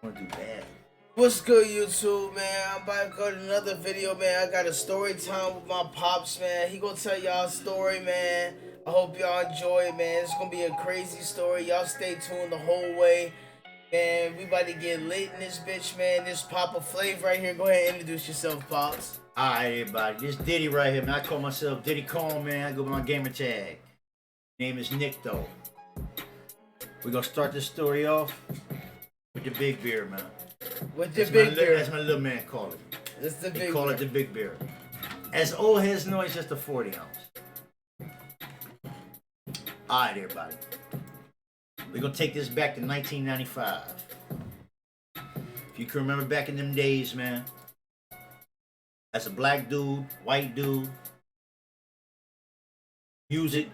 gonna do bad. What's good, YouTube, man? I'm about to go to another video, man. I got a story time with my pops, man. He gonna tell y'all a story, man. I hope y'all enjoy it, man. It's gonna be a crazy story. Y'all stay tuned the whole way, man. We about to get lit in this bitch, man. This Papa Flav right here. Go ahead and introduce yourself, Pops. Alright, everybody. This Diddy right here, man. I call myself Diddy Kong, man. I go by my gamer tag. Name is Nick, though. We're gonna start this story off with the big beer, man. With the big beer. That's my little man call it. It's the They big call beer. it the big beer. As old heads know, it's just a 40 ounce. Alright, everybody. We're gonna take this back to 1995. If you can remember back in them days, man. As a black dude, white dude, music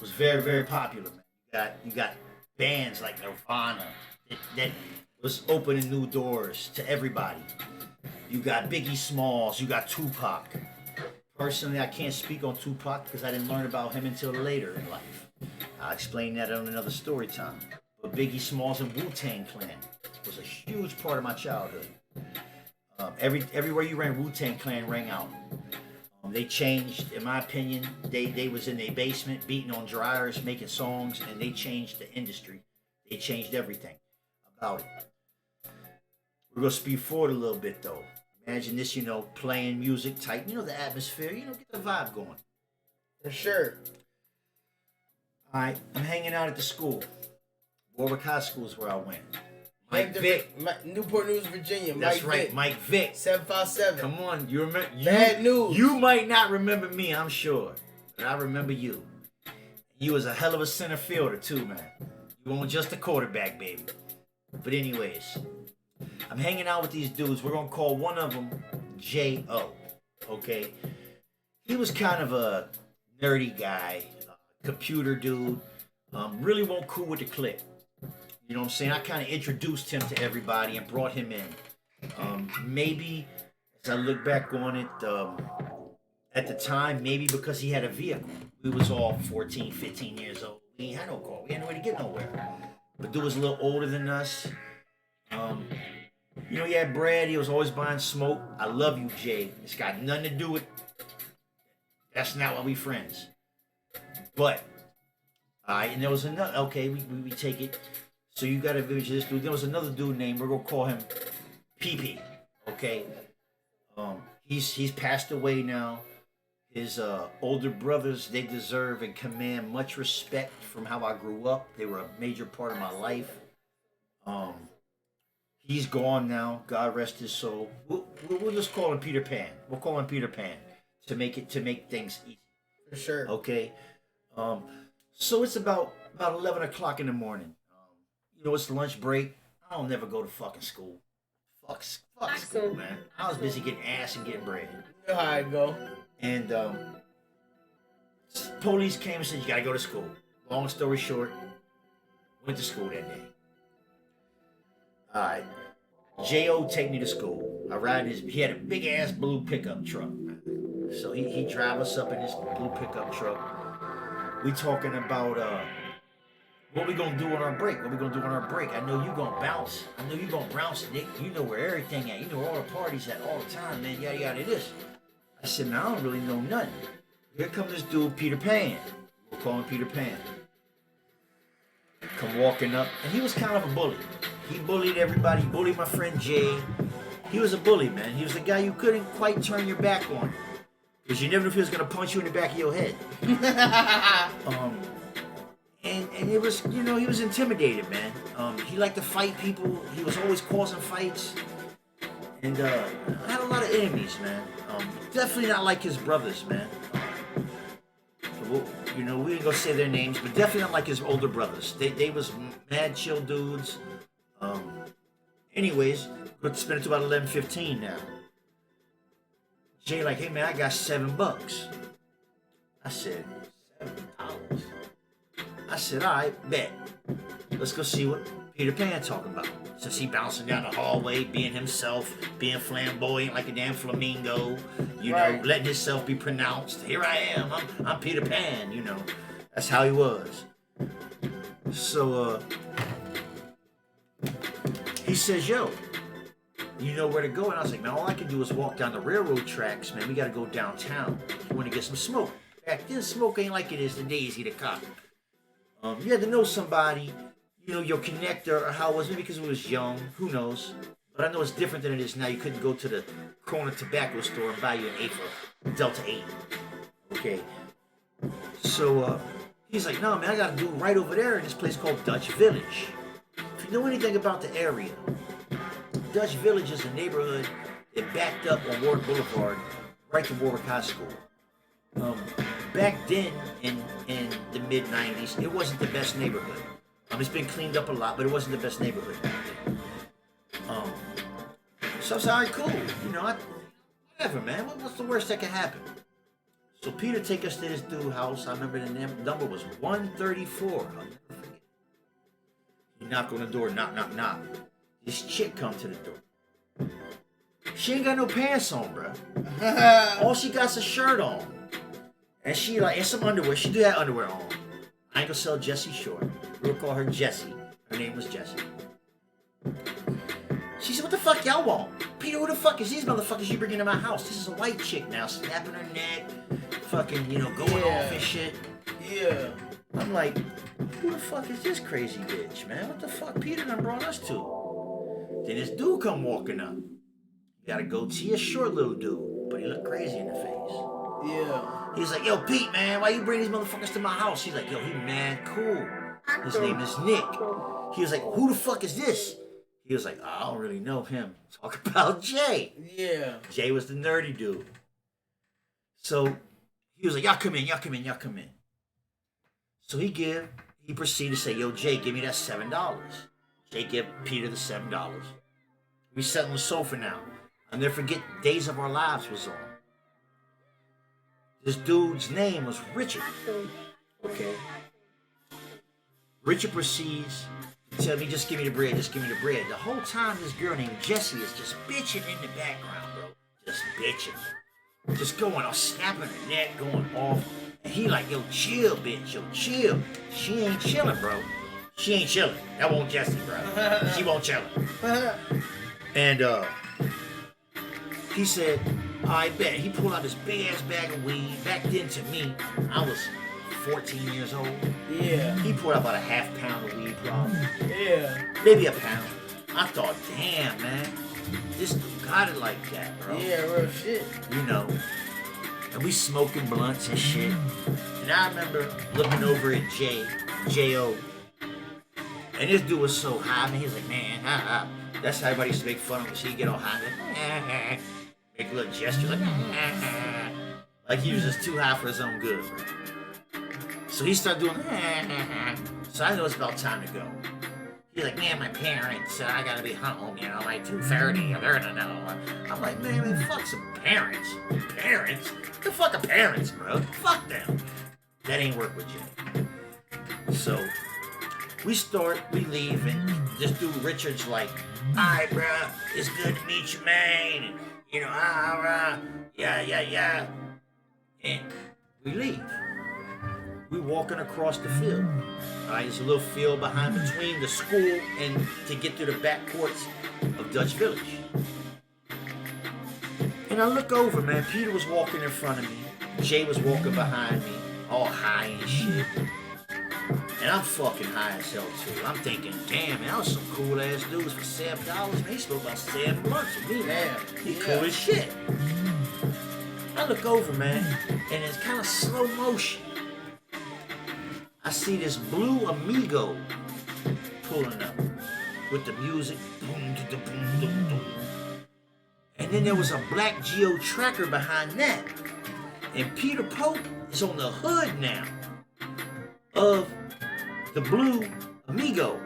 was very, very popular, man. You got bands like Nirvana that was opening new doors to everybody. You got Biggie Smalls, you got Tupac. Personally, I can't speak on Tupac because I didn't learn about him until later in life. I'll explain that on another story time. But Biggie Smalls and Wu-Tang Clan was a huge part of my childhood. Everywhere you ran, Wu-Tang Clan rang out. They changed, in my opinion, they was in their basement beating on dryers, making songs, and they changed the industry. They changed everything about it. We're gonna speed forward a little bit though. Imagine this, playing music tight, the atmosphere, get the vibe going. For sure. Alright, I'm hanging out at the school. Warwick High School is where I went. Mike Vick. Newport News, Virginia. That's Mike right, Vick. Mike Vick. 757. Come on, you remember? Bad news. You might not remember me, I'm sure, but I remember you. You was a hell of a center fielder too, man. You weren't just a quarterback, baby. But anyways, I'm hanging out with these dudes. We're gonna call one of them J.O. Okay, he was kind of a nerdy guy, computer dude. Really won't cool with the clique. You know what I'm saying? I kind of introduced him to everybody and brought him in. Maybe, as I look back on it, at the time, maybe because he had a vehicle. We was all 14, 15 years old. We ain't had no car. We had no way to get nowhere. But dude was a little older than us. He had bread. He was always buying smoke. I love you, Jay. It's got nothing to do with... That's not why we friends. But, and there was another... Okay, we take it. So you gotta visit this dude. There was another dude named, we're gonna call him PP. Okay? He's passed away now. His older brothers, they deserve and command much respect from how I grew up. They were a major part of my life. He's gone now. God rest his soul. We'll just call him Peter Pan. We'll call him Peter Pan to make things easy. For sure. Okay. So it's about 11 o'clock in the morning. It's lunch break. I don't never go to fucking school. Fuck school, man. I was busy getting ass and getting bread. You know how I go. And police came and said, you gotta go to school. Long story short, went to school that day. Alright. J.O. take me to school. I ride he had a big ass blue pickup truck. So he drive us up in this blue pickup truck. We talking about what we gonna do on our break? What we gonna do on our break? I know you gonna bounce. I know you gonna bounce, Nick. You know where everything at. You know where all the parties at all the time, man. Yada yada this. I said, man, I don't really know nothing. Here comes this dude, Peter Pan. We'll call him Peter Pan. Come walking up, and he was kind of a bully. He bullied everybody. He bullied my friend Jay. He was a bully, man. He was a guy you couldn't quite turn your back on, because you never knew if he was gonna punch you in the back of your head. And it was, he was intimidated, man. He liked to fight people. He was always causing fights. And I had a lot of enemies, man. Definitely not like his brothers, man. We ain't gonna say their names, but definitely not like his older brothers. They was mad chill dudes. Anyways, let's spend it to about 11:15 now. Jay like, hey man, I got $7. I said, $7? I said, all right, bet. Let's go see what Peter Pan talking about. Since he bouncing down the hallway, being himself, being flamboyant like a damn flamingo, letting himself be pronounced. Here I am, I'm Peter Pan, That's how he was. So, He says, yo, you know where to go? And I was like, man, all I can do is walk down the railroad tracks, man. We got to go downtown. You want to get some smoke. Back then, smoke ain't like it is today, easy to cop. You had to know somebody, you know, your connector or how it was, maybe because it was young, who knows. But I know it's different than it is now. You couldn't go to the corner tobacco store and buy you an 8 for Delta 8. Okay. So, he's like, no, man, I got to do it right over there in this place called Dutch Village. If you know anything about the area, Dutch Village is a neighborhood that backed up on Warwick Boulevard, right to Warwick High School. Back then, in the mid-90s, it wasn't the best neighborhood. It's been cleaned up a lot, but it wasn't the best neighborhood back then. So I was like, all right, cool. You know, whatever, man. What's the worst that can happen? So Peter take us to this dude's house. I remember the number was 134. I'll never forget. He knock on the door, knock, knock, knock. This chick come to the door. She ain't got no pants on, bro. All she got's a shirt on. And she like, and some underwear. She do have underwear on. I ain't gonna sell Jessie short. We'll call her Jessie. Her name was Jessie. She said, what the fuck y'all want? Peter, who the fuck is these motherfuckers you bring into my house? This is a white chick now, snapping her neck, fucking, you know, going off and shit. Yeah. I'm like, who the fuck is this crazy bitch, man? What the fuck Peter done brought us to? Then this dude come walking up. He got a goatee, a short little dude, but he looked crazy in the face. Yeah. He's like, yo, Pete, man, why you bring these motherfuckers to my house? He's like, yo, he mad cool. His name is Nick. He was like, who the fuck is this? He was like, I don't really know him. Talk about Jay. Yeah. Jay was the nerdy dude. So he was like, y'all come in, y'all come in, y'all come in. So he proceeded to say, yo, Jay, give me that $7. Jay gave Peter the $7. We sat on the sofa now. I'll never forget, Days of Our Lives was on. This dude's name was Richard. Okay. Richard proceeds to tell me, just give me the bread, just give me the bread. The whole time this girl named Jessie is just bitching in the background, bro. Just bitching. Just going off, snapping her neck, going off. And he like, yo, chill, bitch, yo, chill. She ain't chilling, bro. She ain't chilling. That won't Jessie, bro. She won't chillin'. And he said, I bet. He pulled out this big ass bag of weed. Back then to me, I was 14 years old. Yeah. He poured out about a half pound of weed, probably. Yeah. Maybe a pound. I thought, damn, man, this dude got it like that, bro. Yeah, real shit. You know. And we smoking blunts and shit. And I remember looking over at J.O. And this dude was so high, man. He was like, man, that's how everybody used to make fun of him. He'd get all high. Like, make little gestures like he was just too high for his own good. So he started doing so I know it's about time to go. He's like, man, my parents, I gotta be home, you know, like 2:30, they're gonna know. I'm like, man, fuck some parents. Parents? The fuck are parents, bro? Fuck them. That ain't work with Jay. So we leave, and this dude Richard's like, alright, bro, it's good to meet you, man. And, you know, yeah. And we leave. We walking across the field. Alright, there's a little field behind between the school and to get to the back courts of Dutch Village. And I look over, man. Peter was walking in front of me. Jay was walking behind me, all high and shit. And I'm fucking high as hell too. I'm thinking, damn, man, that was some cool ass dudes for $7, man. He spoke about 7 months with me, man. He cool as shit. I look over, man, and it's kind of slow motion. I see this blue Amigo pulling up with the music. Boom, boom, boom, boom, boom. And then there was a black Geo Tracker behind that. And Peter Pope is on the hood now of the blue Amigo.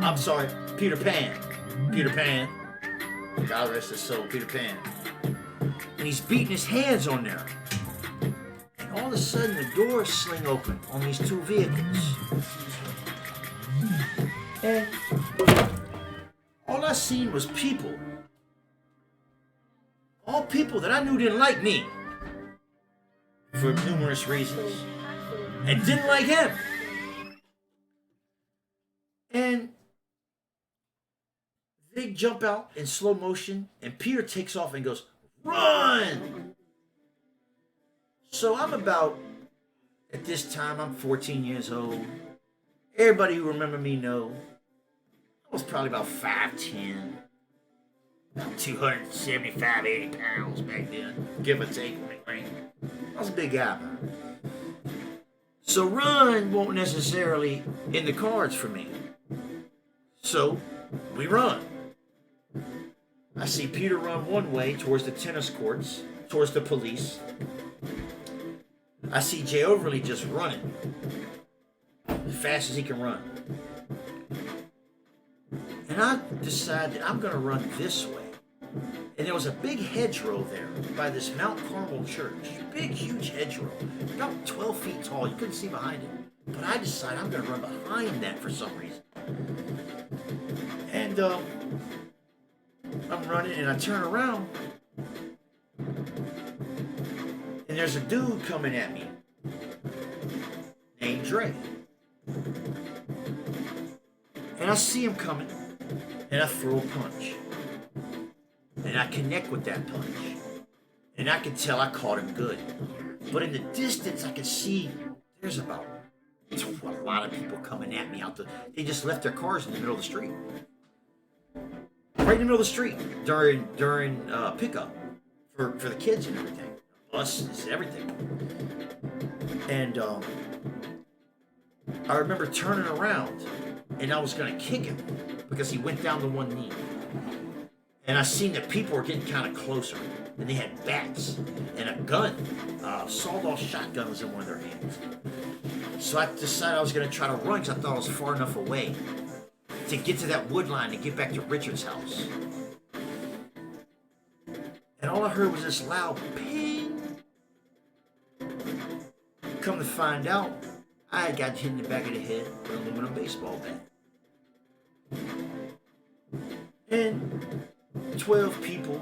I'm sorry, Peter Pan. Peter Pan. God rest his soul, Peter Pan. And he's beating his hands on there. And all of a sudden the doors sling open on these two vehicles. And all I seen was people. All people that I knew didn't like me. For numerous reasons. And didn't like him. And They jump out in slow motion, and Peter takes off and goes, "Run!" So I'm about, at this time, I'm 14 years old. Everybody who remember me know I was probably about 5'10", about 275, 80 pounds back then, give or take. I was a big guy, man. So run won't necessarily in the cards for me. So we run. I see Peter run one way towards the tennis courts, towards the police. I see Jay Overly just running as fast as he can run. And I decided I'm going to run this way. And there was a big hedgerow there by this Mount Carmel church. Big, huge hedgerow. About 12 feet tall. You couldn't see behind it. But I decided I'm going to run behind that for some reason. And I'm running and I turn around. And there's a dude coming at me named Dre. And I see him coming and I throw a punch. And I connect with that punch. And I can tell I caught him good. But in the distance, I can see there's about a lot of people coming at me out the... They just left their cars in the middle of the street. Right in the middle of the street during pickup for the kids and everything. Buses, everything. And I remember turning around and I was going to kick him because he went down to one knee. And I seen that people were getting kind of closer. And they had bats and a gun. A sawed-off shotgun was in one of their hands. So I decided I was going to try to run because I thought I was far enough away to get to that wood line and get back to Richard's house. And all I heard was this loud ping. Come to find out, I had got hit in the back of the head with an aluminum baseball bat. And 12 people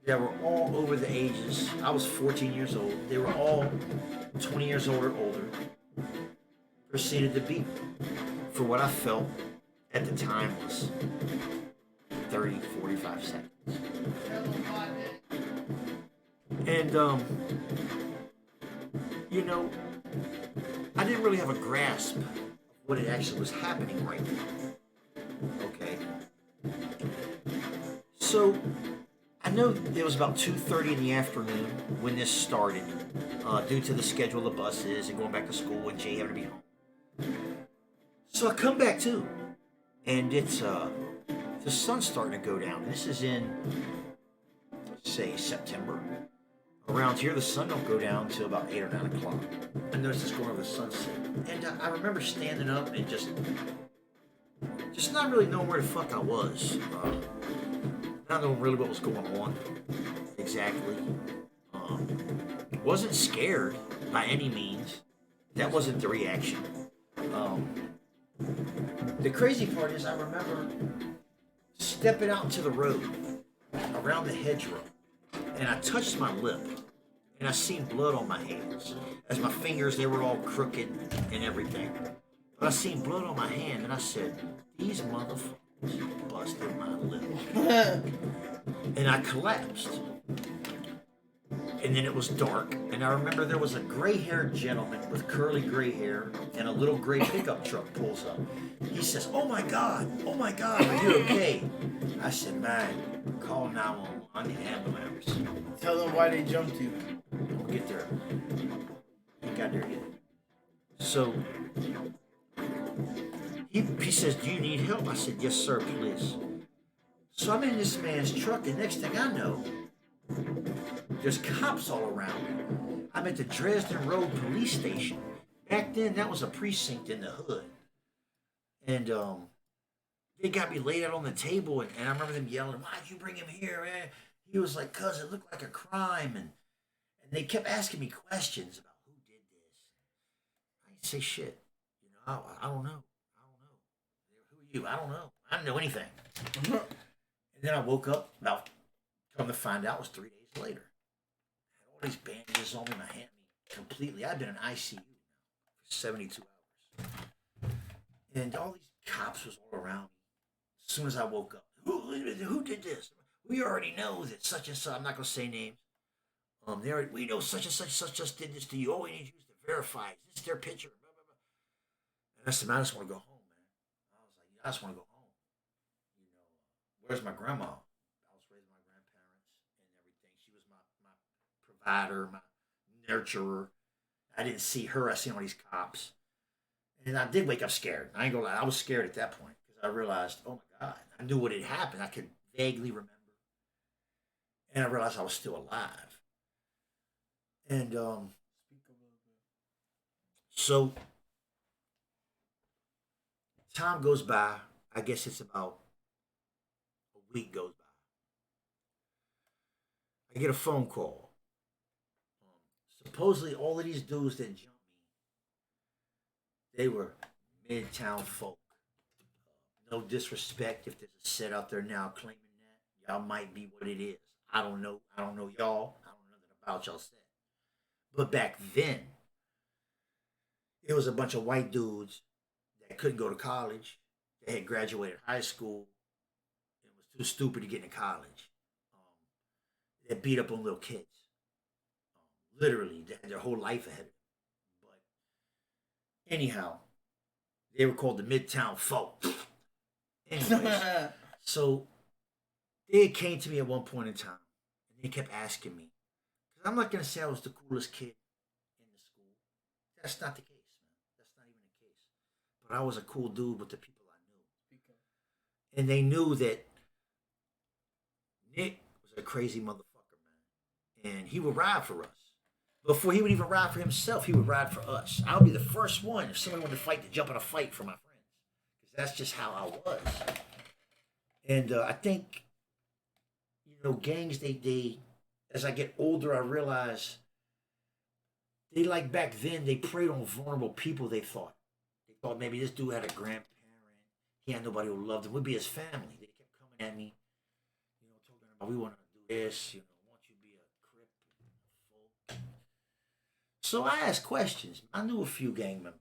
that were all over the ages. I was 14 years old. They were all 20 years old or older. Proceeded to beat me for what I felt at the time was 30, 45 seconds. And, you know, I didn't really have a grasp of what it actually was happening right now. Okay. So, I know it was about 2:30 in the afternoon when this started, due to the schedule of the buses and going back to school and Jay having to be home. So I come back too, and it's the sun's starting to go down. This is in, let's say, September. Around here, the sun don't go down until about 8 or 9 o'clock. I noticed it's going over the sunset, and I remember standing up and just not really knowing where the fuck I was. Not knowing really what was going on exactly. Wasn't scared by any means. That wasn't the reaction. The crazy part is I remember stepping out into the road around the hedgerow, and I touched my lip, and I seen blood on my hands. As my fingers, they were all crooked and everything. But I seen blood on my hand, and I said, these motherfuckers busted my lip. And I collapsed. And then it was dark, and I remember there was a gray-haired gentleman with curly gray hair, and a little gray pickup truck pulls up. He says, oh my God, are you okay? I said, man, call 911, I need an ambulance. Tell them why they jumped you. We'll get there. Ain't got there yet. So, he says, do you need help? I said, yes sir, please. So I'm in this man's truck, and next thing I know, there's cops all around me. I'm at the Dresden Road Police Station. Back then, that was a precinct in the hood. And they got me laid out on the table, and I remember them yelling, why'd you bring him here, man? He was like, cuz it looked like a crime. And they kept asking me questions about who did this. I didn't say shit. You know, I don't know. Who are you? I don't know. I didn't know anything. And then I woke up, about, come to find out, it was 3 days later. I had all these bandages on me, my hand completely. I've been in ICU now for 72 hours. And all these cops was all around me. As soon as I woke up, who did this? We already know that such and such. I'm not gonna say names. We know such just did this to you. All we need you is to verify. Is this their picture? Blah, blah, blah. And I said, man, I just want to go home, man. I was like, I just want to go home. You know, where's my grandma? I was raised by my grandparents and everything. She was my provider, my nurturer. I didn't see her. I seen all these cops. And I did wake up scared. I ain't gonna lie. I was scared at that point because I realized, oh my God, I knew what had happened. I could vaguely remember. And I realized I was still alive. And so time goes by. I guess it's about a week goes by. I get a phone call. Supposedly, all of these dudes that jumped me, they were midtown folk. No disrespect if there's a set out there now claiming that. Y'all might be what it is. I don't know. I don't know y'all. I don't know nothing about y'all set. But back then, it was a bunch of white dudes that couldn't go to college. They had graduated high school and was too stupid to get into college. That beat up on little kids. Literally, they had their whole life ahead of them. But anyhow, they were called the Midtown Folk. Anyways, so they came to me at one point in time, and they kept asking me, because I'm not gonna say I was the coolest kid in the school. That's not the case, man. That's not even the case. But I was a cool dude with the people I knew, and they knew that Nick was a crazy motherfucker, man, and he would ride for us. Before he would even ride for himself, he would ride for us. I would be the first one if somebody wanted to fight to jump in a fight for my friends, because that's just how I was. And I think, gangs, they, as I get older, I realize they, like back then, they preyed on vulnerable people, they thought. They thought maybe this dude had a grandparent. He had nobody who loved him. Would be his family. They kept coming at me, talking about, we want to do this, want you to be a crip, a folk. So I asked questions. I knew a few gang members.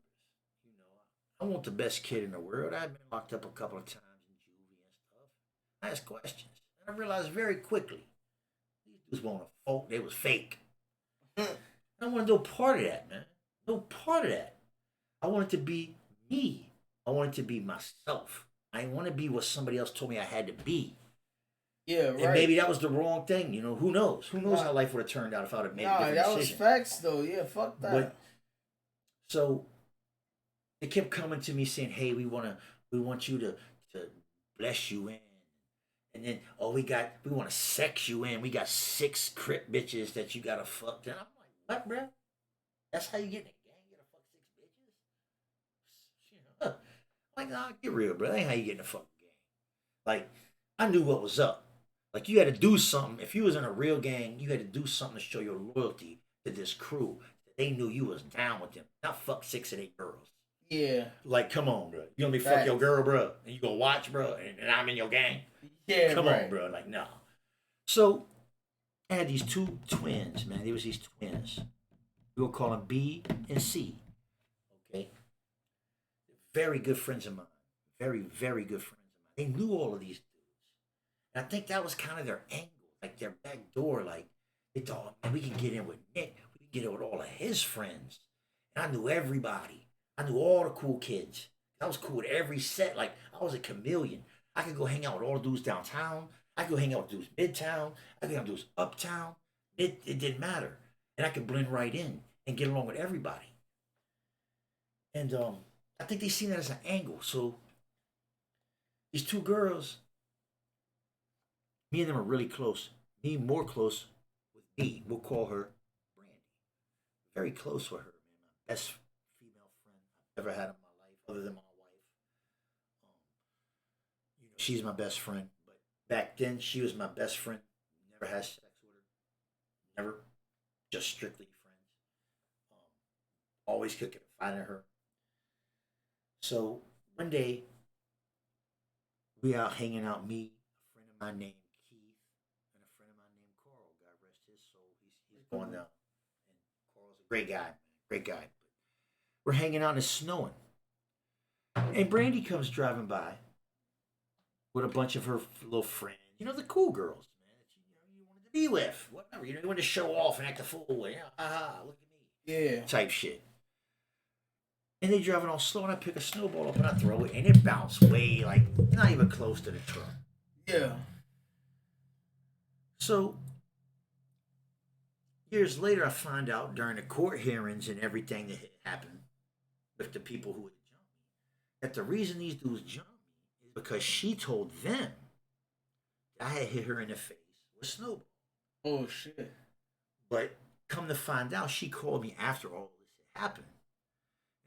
I want the best kid in the world. I've been locked up a couple of times in juvie and stuff. I asked questions. And I realized very quickly, these dudes weren't a folk, they was fake. I wanted no part of that, man. No part of that. I wanted to be me. I wanted to be myself. I didn't want to be what somebody else told me I had to be. Yeah, right. And maybe that was the wrong thing, Who knows? Who knows how life would have turned out if I would have made a different decision. That was facts, though. Yeah, fuck that. But, so they kept coming to me saying, "Hey, we want you to bless you in, and then we want to sex you in. We got 6 crip bitches that you gotta fuck." And I'm like, "What, bro? That's how you get in a gang? You gotta fuck 6 bitches?" Like, nah, get real, bro. That ain't how you get in a fucking gang. Like, I knew what was up. Like, you had to do something. If you was in a real gang, you had to do something to show your loyalty to this crew. That they knew you was down with them. Not fuck 6 of 8 girls. Yeah. Like, come on, bro. You gonna be fuck your girl, bro, and you gonna watch, bro, and I'm in your gang? Yeah, come on, bro. Like, no. So, I had these 2 twins, man. There was these twins. We will call them B and C. Okay? Very good friends of mine. Very, very good friends of mine. They knew all of these dudes. And I think that was kind of their angle, like their back door. Like, they thought, man, we can get in with Nick. We can get in with all of his friends. And I knew everybody. I knew all the cool kids. I was cool with every set. Like, I was a chameleon. I could go hang out with all the dudes downtown. I could go hang out with dudes midtown. I could hang out with dudes uptown. It didn't matter. And I could blend right in and get along with everybody. And I think they seen that as an angle. So these 2 girls, me and them are really close. Me more close with B. We'll call her Brandy. Very close with her, man. My best female friend I've ever had in my life, other than my wife. She's my best friend. But back then, she was my best friend. Never had sex with her. Never. Just strictly friends. Always could confide in her. So one day, we out hanging out, me, a friend of mine named Keith, and a friend of mine named Carl. God rest his soul. He's going now. And Carl's a great guy, man. Great guy. But we're hanging out and it's snowing. And Brandy comes driving by. with a bunch of her little friends. You know, the cool girls, man, that you wanted to be with. Whatever. You wanted to show off and act a fool. You know, look at me. Yeah. Type shit. And they driving all slow, and I pick a snowball up and I throw it, and it bounced way, like, not even close to the truck. Yeah. So, years later, I find out during the court hearings and everything that had happened with the people who had jumped me, that the reason these dudes jumped me is because she told them that I had hit her in the face with a snowball. Oh shit. But come to find out, she called me after all this had happened. I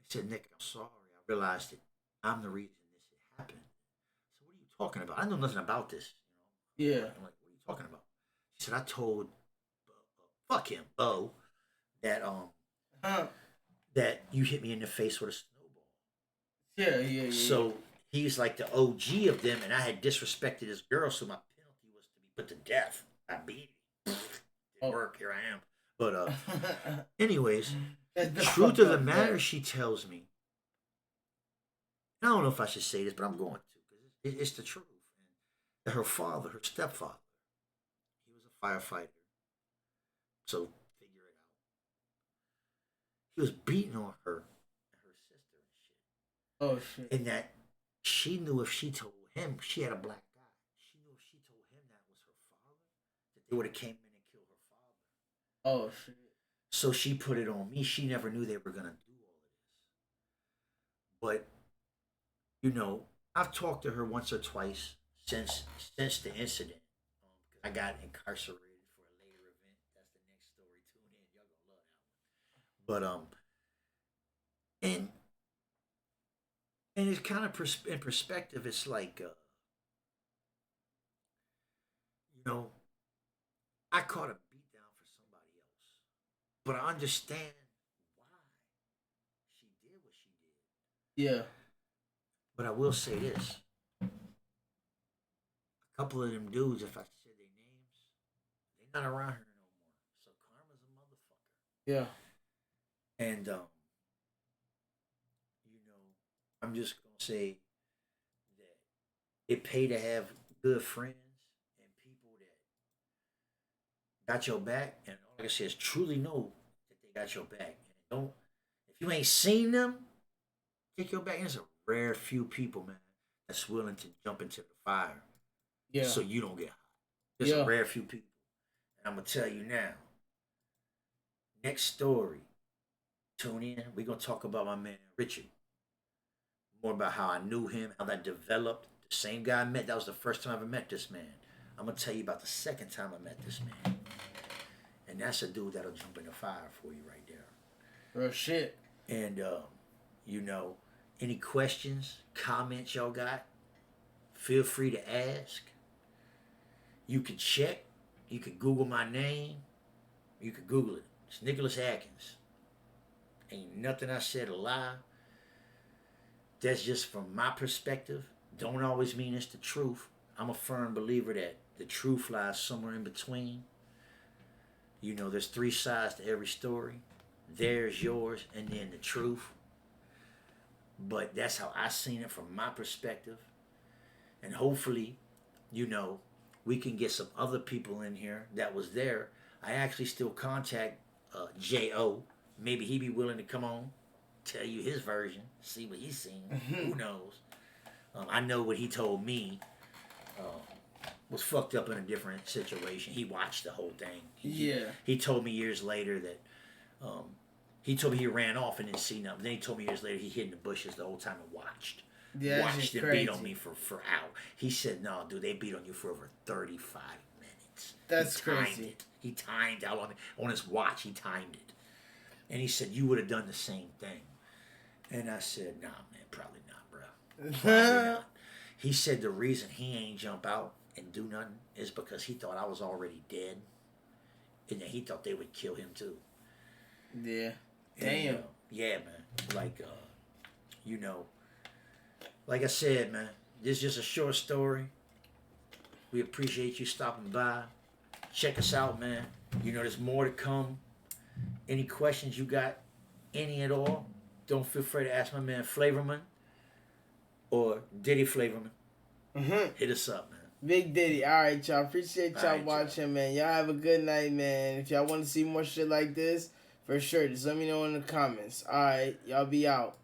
said, Nick, I'm sorry. I realized that I'm the reason this had happened. So what are you talking about? I know nothing about this. Yeah. I'm like, what are you talking about? She said, I told fuck him, Bo, that that you hit me in the face with a snowball. Yeah. So he's like the OG of them, and I had disrespected this girl, so my penalty was to be put to death. I beat him. Didn't work. Here I am. But anyways, truth of the matter, she tells me. I don't know if I should say this, but I'm going to because it's the truth. And her father, her stepfather, he was a firefighter. So figure it out. He was beating on her and her sister and shit. Oh shit. And that she knew if she told him, she had a black guy. She knew if she told him that was her father, that they would have came in and killed her father. Oh shit. So she put it on me. She never knew they were gonna do all of this. But you know, I've talked to her once or twice since the incident. I got incarcerated for a later event. That's the next story. Tune in. Y'all gonna love that one. But and it's kind of in perspective. It's like you know, I caught a beat down for somebody else, but I understand why she did what she did. Yeah. But I will say this: a couple of them dudes, if I said their names, they're not around here no more. So karma's a motherfucker. Yeah. And you know, I'm just gonna say that it pay to have good friends and people that got your back, and all I can say is truly know that they got your back. And don't, if you ain't seen them take your back. There's a rare few people, man, that's willing to jump into the fire. Yeah. So you don't get hot. There's a rare few people. And I'm gonna tell you now. Next story. Tune in. We're gonna talk about my man Richard. More about how I knew him, how that developed. The same guy I met. That was the first time I ever met this man. I'm gonna tell you about the second time I met this man. And that's a dude that'll jump in the fire for you right there. Real shit. And you know, any questions, comments y'all got, feel free to ask. You can check. You can Google my name. You can Google it. It's Nicholas Atkins. Ain't nothing I said a lie. That's just from my perspective. Don't always mean it's the truth. I'm a firm believer that the truth lies somewhere in between. You know, there's three sides to every story. There's yours, and then the truth. But that's how I seen it from my perspective. And hopefully, you know, we can get some other people in here that was there. I actually still contact J.O. Maybe he be willing to come on, tell you his version, see what he's seen. Who knows? I know what he told me was fucked up in a different situation. He watched the whole thing. He told me years later that he told me he ran off and didn't see nothing. Then he told me years later he hid in the bushes the whole time and watched. Yeah, watched and beat on me for hours. He said, no, dude, they beat on you for over 35 minutes. That's crazy. He timed how long, on his watch, he timed it. And he said, you would have done the same thing. And I said, nah, man, probably not, bro. Probably not. He said the reason he ain't jump out and do nothing is because he thought I was already dead. And then he thought they would kill him too. Yeah. And, damn. Yeah, man. Like, you know, like I said, man, this is just a short story. We appreciate you stopping by. Check us out, man. You know, there's more to come. Any questions you got, any at all, don't feel free to ask my man Flavorman or Diddy Flavorman. Hit us up, man. Big Diddy. All right, y'all. Appreciate y'all Alright, watching, man. Y'all have a good night, man. If y'all want to see more shit like this, for sure, just let me know in the comments. All right, y'all be out.